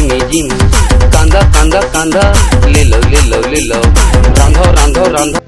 Jimmy Jimmy कांदा कांदा कांदा ले लो ले लो ले लो रांधो रांधो रांधो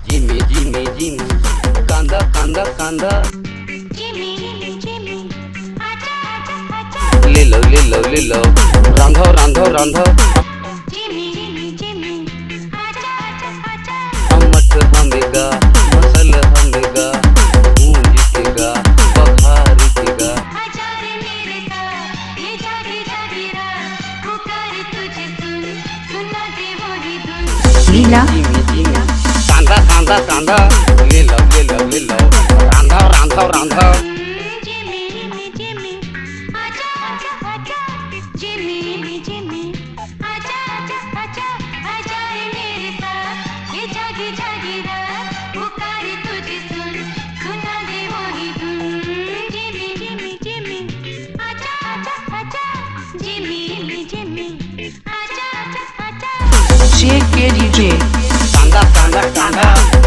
जिमी जिमी जिमी कांदा कांदा कांदा ले लो ले लो ले लो रांधो रांधो रांधो अम्मट हमेगा मसल हमेगा गूंजतेगा बघारतेगा लीला कांदा कांदा कांदा ले लो ले लो ले लो रांधो रांधो रांधो JKDJ कांदा कांदा कांदा